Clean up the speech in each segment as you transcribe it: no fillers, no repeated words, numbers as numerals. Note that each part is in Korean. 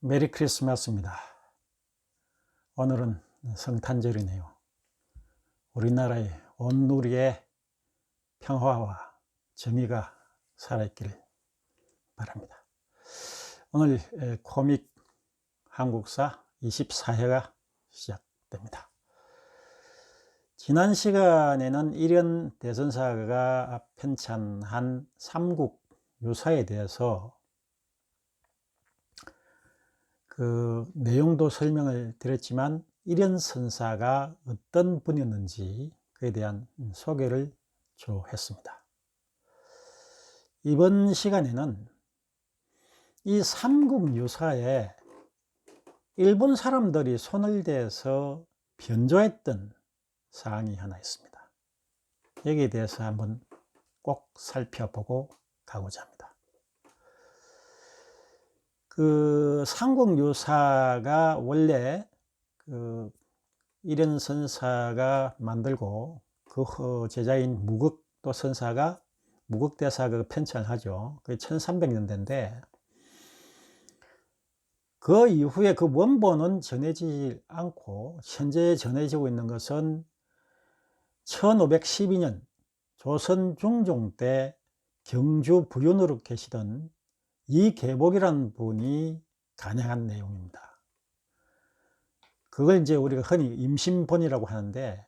메리 크리스마스입니다. 오늘은 성탄절이네요. 우리나라의 온누리에 평화와 정의가 살아있기를 바랍니다. 오늘 코믹 한국사 24회가 시작됩니다. 지난 시간에는 일현 대선사가 편찬한 삼국 유사에 대해서 그 내용도 설명을 드렸지만 일현 선사가 어떤 분이었는지 그에 대한 소개를 쭉 했습니다. 이번 시간에는 이 삼국 유사에 일본 사람들이 손을 대서 변조했던 사항이 하나 있습니다. 여기에 대해서 한번 꼭 살펴보고 가고자 합니다. 그 삼국 유사가 원래 그 일현 선사가 만들고 그 제자인 무극도 선사가 무극대사 그 편찬을 하죠. 그게 1300년대인데 그 이후에 그 원본은 전해지지 않고 현재 전해지고 있는 것은 1512년 조선 중종 때 경주 부윤으로 계시던 이계복이라는 분이 간행한 내용입니다. 그걸 이제 우리가 흔히 임신본이라고 하는데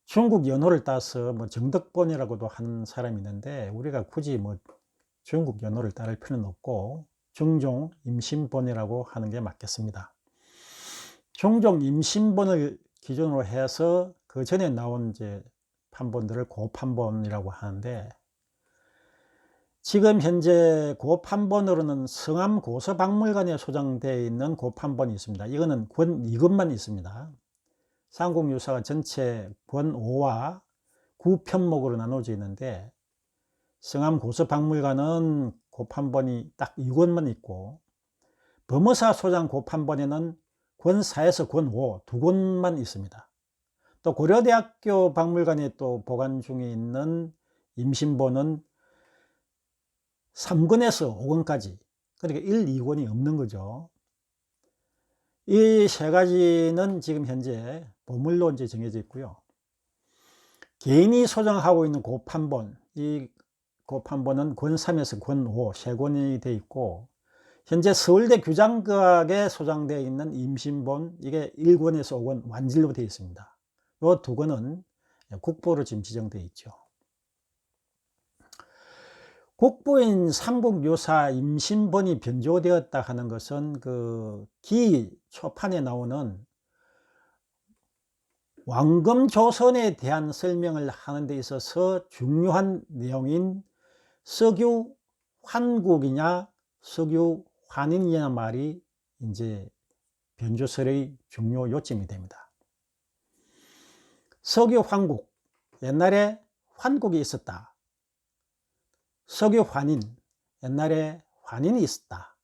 중국 연호를 따서 뭐 정덕본이라고도 하는 사람이 있는데 우리가 굳이 뭐 중국 연호를 따를 필요는 없고 중종 임신본이라고 하는 게 맞겠습니다. 중종 임신본을 기준으로 해서 그 전에 나온 이제 판본들을 고판본이라고 하는데 지금 현재 고판본으로는 성암고서박물관에 소장되어 있는 고판본이 있습니다. 이거는 권 2권만 있습니다. 삼국유사가 전체 권 5와 9편목으로 나눠져 있는데 성암고서박물관은 고판본이 딱 2권만 있고 범어사 소장 고판본에는 권 4에서 권 5, 2권만 있습니다. 또 고려대학교 박물관에 또 보관 중에 있는 임신본은 3권에서 5권까지, 그러니까 1, 2권이 없는 거죠. 이 세 가지는 지금 현재 보물로 이제 정해져 있고요. 개인이 소장하고 있는 고판본, 이 고판본은 권 3에서 권 5, 3권이 되어 있고, 현재 서울대 규장과학에 소장되어 있는 임신본, 이게 1권에서 5권 완질로 되어 있습니다. 이 2권은 국보로 지금 지정되어 있죠. 국보인 삼국유사 임신본이 변조되었다 하는 것은 그 기 초판에 나오는 왕검조선에 대한 설명을 하는 데 있어서 중요한 내용인 석유환국이냐 석유환인이냐 말이 이제 변조설의 중요 요점이 됩니다. 석유환국, 옛날에 환국이 있었다. 석유환인, 옛날에 환인이 있었다.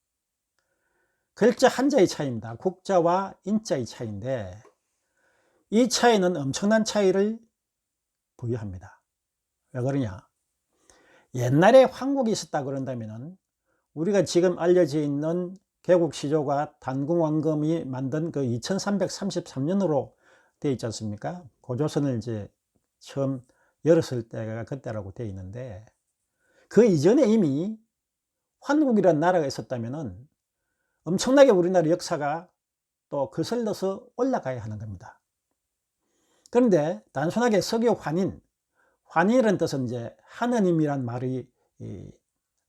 글자 한자의 차이입니다. 국자와 인자의 차이인데 이 차이는 엄청난 차이를 부여합니다. 왜 그러냐? 옛날에 환국이 있었다 그런다면 우리가 지금 알려져 있는 개국시조가 단궁왕검이 만든 그 2333년으로 되어 있지 않습니까? 고조선을 이제 처음 열었을 때가 그때라고 되어 있는데 그 이전에 이미 환국이라는 나라가 있었다면 엄청나게 우리나라 역사가 또 거슬러서 올라가야 하는 겁니다. 그런데 단순하게 석유환인, 환인이라는 뜻은 이제 하느님이란 말이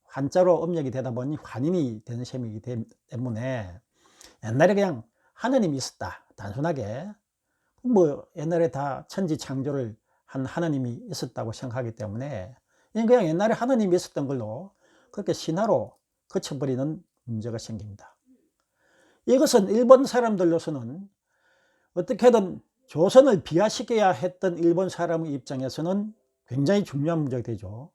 한자로 음력이 되다 보니 환인이 되는 셈이기 때문에 옛날에 그냥 하느님이 있었다. 단순하게 뭐 옛날에 다 천지 창조를 한 하느님이 있었다고 생각하기 때문에 그냥 옛날에 하느님이 있었던 걸로 그렇게 신화로 그쳐버리는 문제가 생깁니다. 이것은 일본 사람들로서는 어떻게든 조선을 비하시켜야 했던 일본 사람의 입장에서는 굉장히 중요한 문제가 되죠.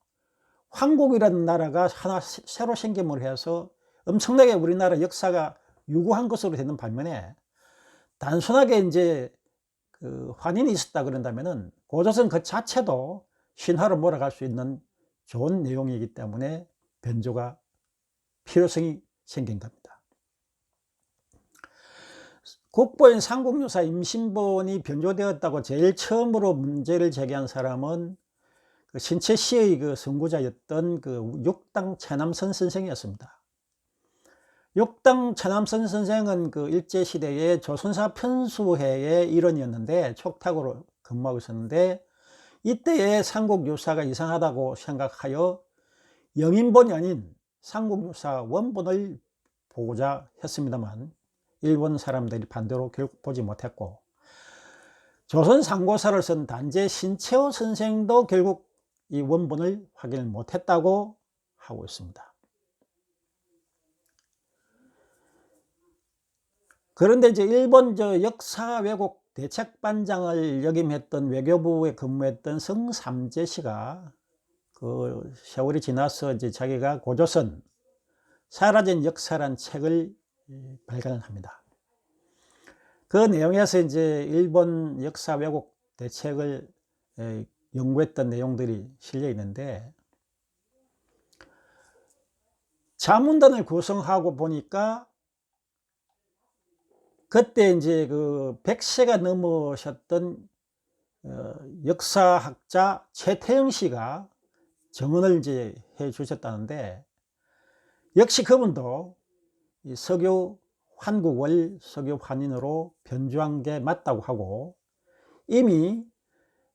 황국이라는 나라가 하나 새로 생김을 해서 엄청나게 우리나라 역사가 유구한 것으로 되는 반면에 단순하게 이제 그 환인이 있었다 그런다면은 고조선 그 자체도 신화로 몰아갈 수 있는 좋은 내용이기 때문에 변조가 필요성이 생긴 겁니다. 국보인 삼국유사 임신본이 변조되었다고 제일 처음으로 문제를 제기한 사람은 그 신채시의 그 선구자였던 그 육당 최남선 선생이었습니다. 육당 최남선 선생은 그 일제시대의 조선사 편수회의 일원이었는데 촉탁으로 근무하고 있었는데, 이때의 삼국유사가 이상하다고 생각하여 영인본이 아닌 삼국유사 원본을 보고자 했습니다만 일본 사람들이 반대로 결국 보지 못했고, 조선 상고사를 쓴 단재 신채호 선생도 결국 이 원본을 확인을 못했다고 하고 있습니다. 그런데 이제 일본 역사 왜곡 대책반장을 역임했던 외교부에 근무했던 성삼재 씨가 그 세월이 지나서 이제 자기가 고조선 사라진 역사란 책을 발간합니다. 그 내용에서 이제 일본 역사 왜곡 대책을 연구했던 내용들이 실려 있는데, 자문단을 구성하고 보니까 그때 이제 그 100세가 넘으셨던 역사학자 최태영 씨가 정언을 이제 해 주셨다는데, 역시 그분도 이 석유 환국을 석유 환인으로 변주한 게 맞다고 하고, 이미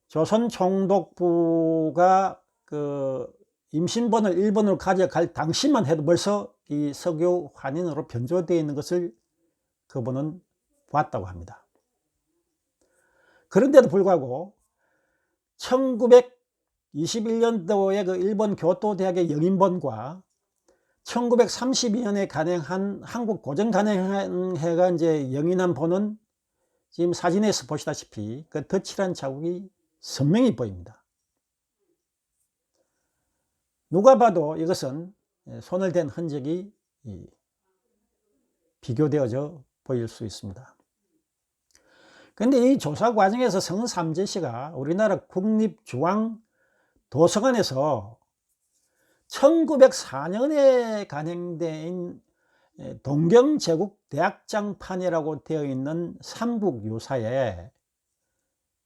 조선 총독부가 그 임신본을 일본으로 가져갈 당시만 해도 벌써 이 석유 환인으로 변조되어 있는 것을 그분은 보았다고 합니다. 그런데도 불구하고 1921년도에 그 일본 교토대학의 영인본과 1932년에 간행한 한국 고정간행회가 이제 영인한 본은 지금 사진에서 보시다시피 그 덧칠한 자국이 선명히 보입니다. 누가 봐도 이것은 손을 댄 흔적이 비교되어져 보일 수 있습니다. 그런데 이 조사 과정에서 성삼재 씨가 우리나라 국립중앙도서관에서 1904년에 간행된 동경제국대학장판이라고 되어 있는 삼국유사에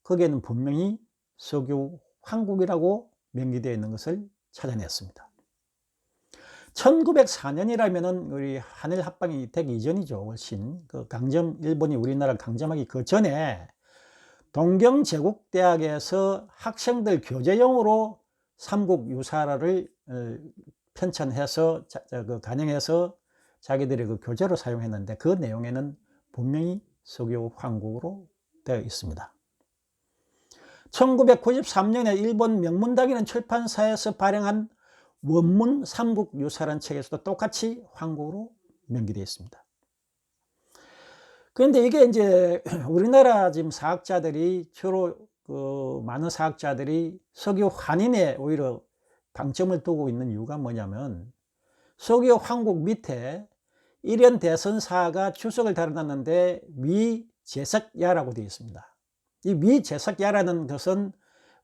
거기에는 분명히 석유 환국이라고 명기되어 있는 것을 찾아냈습니다. 1904년이라면은 우리 한일 합방이 되기 이전이죠. 훨씬 그 일본이 우리나라를 강점하기 그 전에 동경제국대학에서 학생들 교재용으로 삼국유사를 편찬해서 간행해서 자기들의 그 교재로 사용했는데, 그 내용에는 분명히 석유 환국으로 되어 있습니다. 1993년에 일본 명문당이라는 출판사에서 발행한 원문 삼국유사라는 책에서도 똑같이 환국으로 명기되어 있습니다. 그런데 이게 이제 우리나라 지금 사학자들이 주로 많은 사학자들이 석유 환인에 오히려 방점을 두고 있는 이유가 뭐냐면, 석유 환국 밑에 일현 대선사가 주석을 달아놨는데 위재석야라고 되어 있습니다. 이 위재석야라는 것은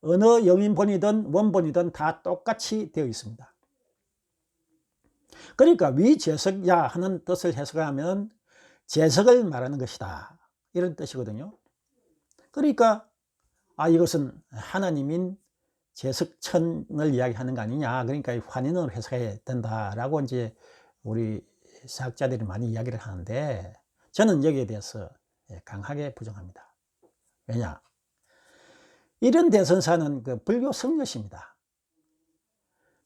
어느 영인본이든 원본이든 다 똑같이 되어 있습니다. 그러니까 위재석야 하는 뜻을 해석하면 재석을 말하는 것이다, 이런 뜻이거든요. 그러니까 이것은 하나님인 재석천을 이야기하는 거 아니냐, 그러니까 환인으로 해석해야 된다라고 이제 우리 사학자들이 많이 이야기를 하는데, 저는 여기에 대해서 강하게 부정합니다. 왜냐? 이런 대선사는 그 불교 성녀십니다.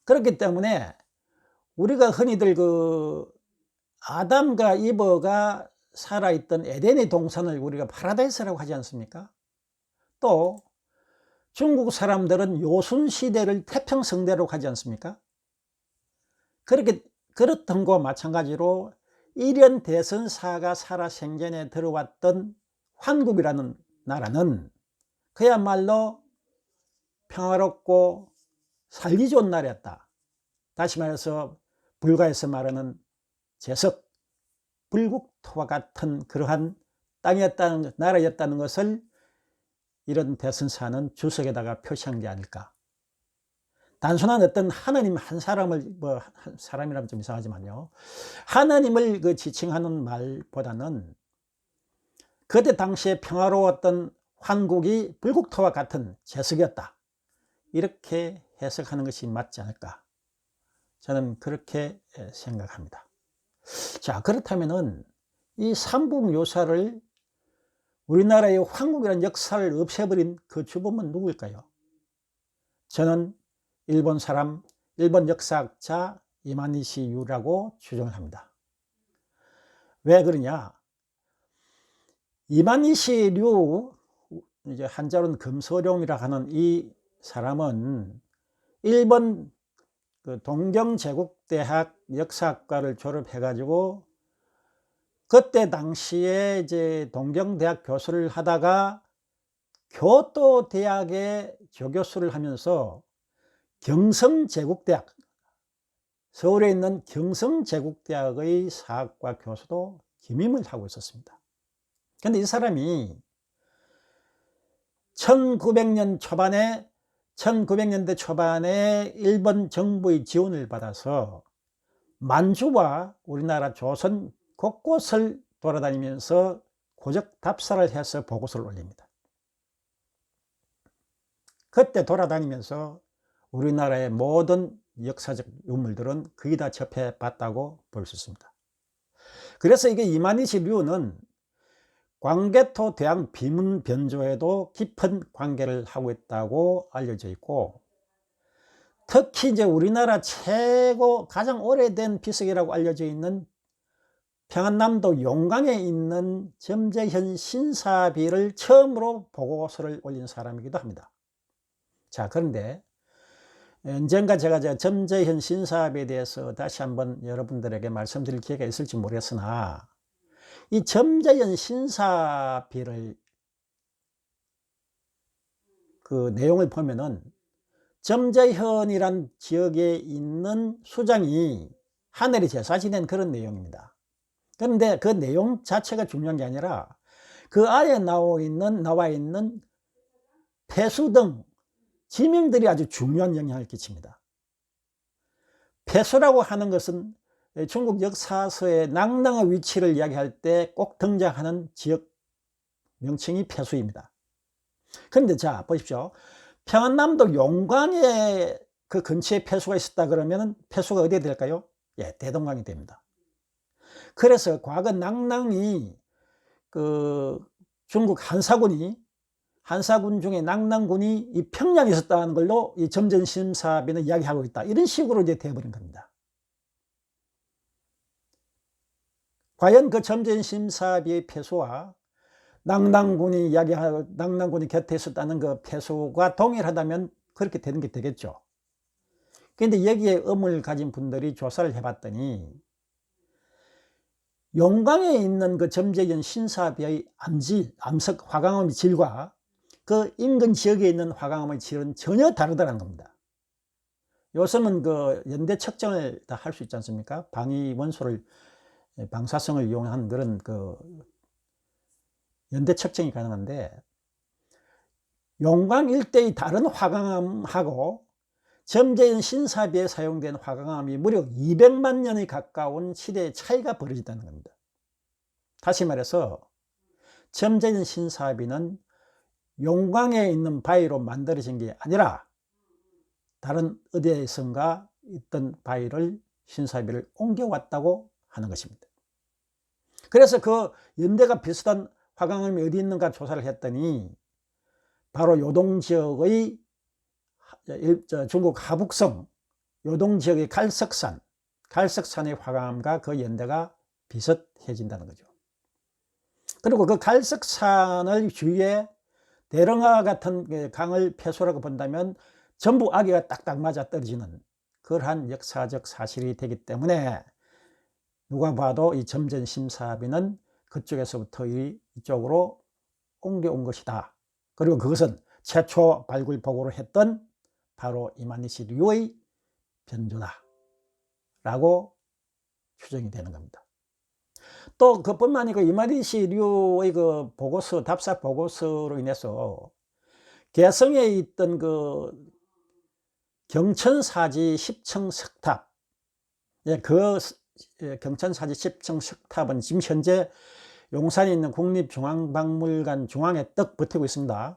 그렇기 때문에 우리가 흔히들 그 아담과 이브가 살아있던 에덴의 동산을 우리가 파라다이스라고 하지 않습니까? 또 중국 사람들은 요순시대를 태평성대라고 하지 않습니까? 그렇던 것과 마찬가지로 일현 대선사가 살아 생전에 들어왔던 환국이라는 나라는 그야말로 평화롭고 살기 좋은 나라였다. 다시 말해서 불가에서 말하는 재석, 불국토와 같은 그러한 땅이었다는, 나라였다는 것을 이런 대선사는 주석에다가 표시한 게 아닐까. 단순한 어떤 하나님 한 사람을, 한 사람이라면 좀 이상하지만요, 하나님을 지칭하는 말보다는 그때 당시에 평화로웠던 환국이 불국토와 같은 제석이었다. 이렇게 해석하는 것이 맞지 않을까. 저는 그렇게 생각합니다. 자, 그렇다면은 이 삼국유사를 우리나라의 황국이라는 역사를 없애버린 그 주범은 누구일까요? 저는 일본 사람, 일본 역사학자 이마니시 유라고 추정을 합니다. 왜 그러냐? 이마니시 류, 이제 한자로는 금서룡이라 하는 이 사람은 일본 그 동경제국대학 역사학과를 졸업해가지고 그때 당시에 이제 동경대학 교수를 하다가 교토대학에 조교수를 하면서 경성제국대학, 서울에 있는 경성제국대학의 사학과 교수도 겸임을 하고 있었습니다. 그런데 이 사람이 1900년대 초반에 일본 정부의 지원을 받아서 만주와 우리나라 조선 곳곳을 돌아다니면서 고적 답사를 해서 보고서를 올립니다. 그때 돌아다니면서 우리나라의 모든 역사적 유물들은 거의 다 접해봤다고 볼 수 있습니다. 그래서 이게 이마니시 류는 광개토 대왕 비문 변조에도 깊은 관계를 하고 있다고 알려져 있고, 특히 이제 우리나라 가장 오래된 비석이라고 알려져 있는 평안남도 용강에 있는 점재현 신사비를 처음으로 보고서를 올린 사람이기도 합니다. 자, 그런데 언젠가 제가 점재현 신사비에 대해서 다시 한번 여러분들에게 말씀드릴 기회가 있을지 모르겠으나, 이 점재현 신사비를 그 내용을 보면은 점재현이란 지역에 있는 수장이 하늘이 제사 지낸 그런 내용입니다. 그런데 그 내용 자체가 중요한 게 아니라 그 안에 나와 있는 폐수 등 지명들이 아주 중요한 영향을 끼칩니다. 폐수라고 하는 것은 중국 역사서의 낭낭의 위치를 이야기할 때 꼭 등장하는 지역 명칭이 폐수입니다. 그런데 자, 보십시오. 평안남도 용광에 그 근처에 폐수가 있었다 그러면 폐수가 어디에 될까요? 예, 대동강이 됩니다. 그래서 과거 낭낭이 그 중국 한사군 중에 낭낭군이 이 평양에 있었다는 걸로 이 점전심사비는 이야기하고 있다. 이런 식으로 이제 되어버린 겁니다. 과연 그 점전심사비의 폐수와 낭낭군이 곁에 있었다는 그 폐수가 동일하다면 그렇게 되는 게 되겠죠. 그런데 여기에 의문을 가진 분들이 조사를 해봤더니 용광에 있는 그 점재현 신사비의 암석 화강암의 질과 그 인근 지역에 있는 화강암의 질은 전혀 다르다는 겁니다. 요즘은 그 연대 측정을 다 할 수 있지 않습니까? 방사성을 이용한 그런 그 연대 측정이 가능한데, 용광 일대의 다른 화강암하고 점재현 신사비에 사용된 화강암이 무려 200만 년에 가까운 시대의 차이가 벌어진다는 겁니다. 다시 말해서 점재현 신사비는 용광에 있는 바위로 만들어진 게 아니라 다른 어디에선가 있던 신사비를 옮겨왔다고 하는 것입니다. 그래서 그 연대가 비슷한 화강암이 어디 있는가 조사를 했더니 바로 요동 지역의 중국 하북성 요동 지역의 갈석산의 화강암과 그 연대가 비슷해진다는 거죠. 그리고 그 갈석산을 주위에 대릉하 같은 강을 폐수라고 본다면 전부 아기가 딱딱 맞아 떨어지는 그러한 역사적 사실이 되기 때문에 누가 봐도 이 점전심사비는 그쪽에서부터 이쪽으로 옮겨온 것이다. 그리고 그것은 최초 발굴 보고를 했던 바로 이마니시 류의 변조다 라고 추정이 되는 겁니다. 또 그뿐만 아니고 이마니시 류의 그 답사 보고서로 인해서 개성에 있던 그 경천사지 10층 석탑, 그 경천사지 10층 석탑은 지금 현재 용산에 있는 국립중앙박물관 중앙에 떡 버티고 있습니다.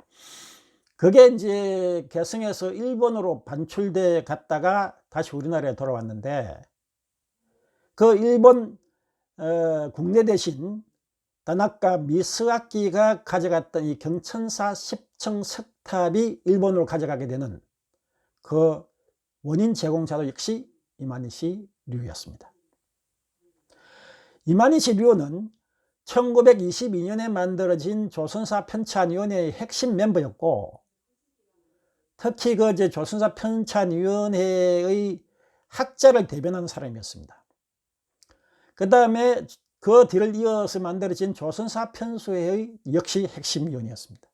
그게 이제 개성에서 일본으로 반출돼 갔다가 다시 우리나라에 돌아왔는데, 그 일본 국내 대신 다나카 미스아키가 가져갔던 이 경천사 10층 석탑이 일본으로 가져가게 되는 그 원인 제공자도 역시 이마니시 류였습니다. 이마니시 류는 1922년에 만들어진 조선사 편찬위원회의 핵심 멤버였고, 특히 그 조선사 편찬위원회의 학자를 대변하는 사람이었습니다. 그 다음에 그 뒤를 이어서 만들어진 조선사 편수회의 역시 핵심 위원이었습니다.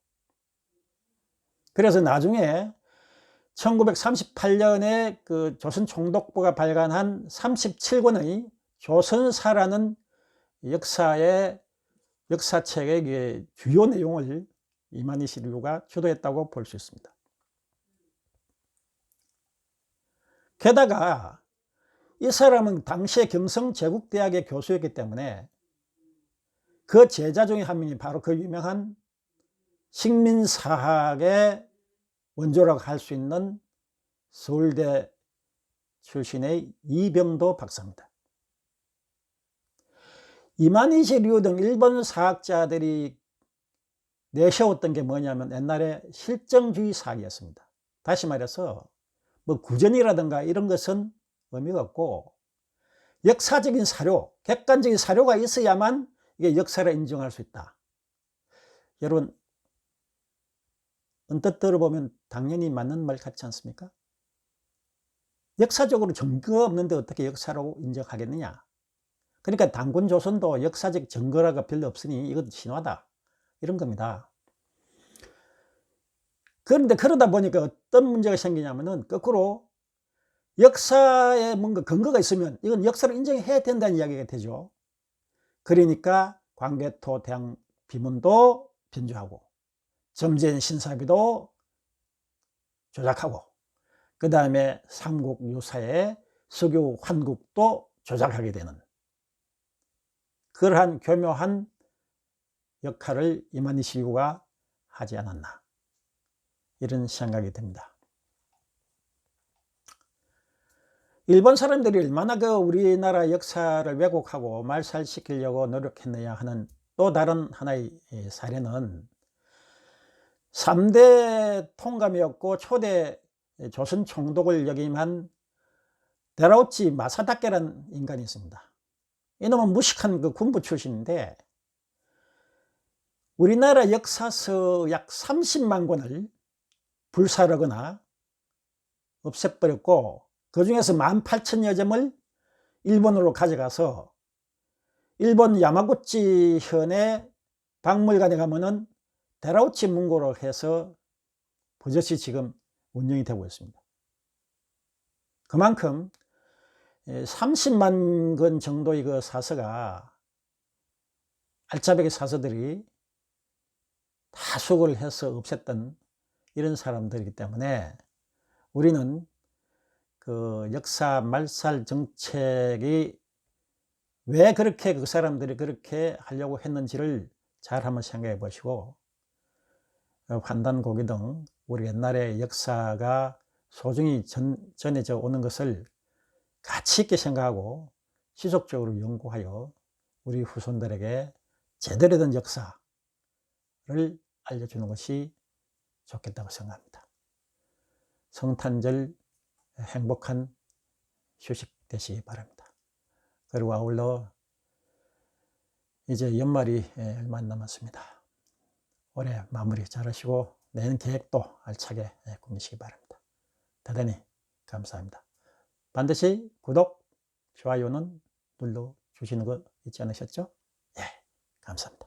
그래서 나중에 1938년에 그 조선총독부가 발간한 37권의 조선사라는 역사책의 주요 내용을 이마니시 류가 주도했다고 볼 수 있습니다. 게다가 이 사람은 당시에 경성제국대학의 교수였기 때문에 그 제자 중에 한 명이 바로 그 유명한 식민사학의 원조라고 할 수 있는 서울대 출신의 이병도 박사입니다. 이마니시 류 등 일본 사학자들이 내세웠던 게 뭐냐면 옛날에 실정주의 사학이었습니다. 다시 말해서 뭐 구전이라든가 이런 것은 의미가 없고, 역사적인 사료, 객관적인 사료가 있어야만 이게 역사를 인정할 수 있다. 여러분, 언뜻 들어보면 당연히 맞는 말 같지 않습니까? 역사적으로 증거가 없는데 어떻게 역사라고 인정하겠느냐. 그러니까 단군조선도 역사적 증거라가 별로 없으니 이것도 신화다, 이런 겁니다. 그런데 그러다 보니까 어떤 문제가 생기냐면은 거꾸로 역사에 뭔가 근거가 있으면 이건 역사로 인정해야 된다는 이야기가 되죠. 그러니까 광개토 대항 비문도 변조하고, 점재인 신사비도 조작하고, 그 다음에 삼국유사의 서교 환국도 조작하게 되는 그러한 교묘한 역할을 이마니시 류가 하지 않았나, 이런 생각이 듭니다. 일본 사람들이 얼마나 그 우리나라 역사를 왜곡하고 말살시키려고 노력했느냐 하는 또 다른 하나의 사례는 3대 통감이었고 초대 조선 총독을 역임한 데라우치 마사다케라는 인간이 있습니다. 이놈은 무식한 그 군부 출신인데 우리나라 역사서 약 30만 권을 불살하거나 없애버렸고, 그 중에서 18,000여 점을 일본으로 가져가서 일본 야마구치 현의 박물관에 가면은 데라우치 문고로 해서 버젓이 지금 운영이 되고 있습니다. 그만큼 30만 권 정도의 그 사서가, 알짜배기 사서들이 다 수거를 해서 없앴던 이런 사람들이기 때문에 우리는 그 역사 말살 정책이 왜 그렇게 그 사람들이 그렇게 하려고 했는지를 잘 한번 생각해 보시고, 환단고기 등 우리 옛날의 역사가 소중히 전해져 오는 것을 가치 있게 생각하고 지속적으로 연구하여 우리 후손들에게 제대로 된 역사를 알려주는 것이 좋겠다고 생각합니다. 성탄절 행복한 휴식 되시기 바랍니다. 그리고 아울러 이제 연말이 얼마 안 남았습니다. 올해 마무리 잘 하시고 내년 계획도 알차게 꾸미시기 바랍니다. 대단히 감사합니다. 반드시 구독, 좋아요는 눌러주시는 거 잊지 않으셨죠? 예, 감사합니다.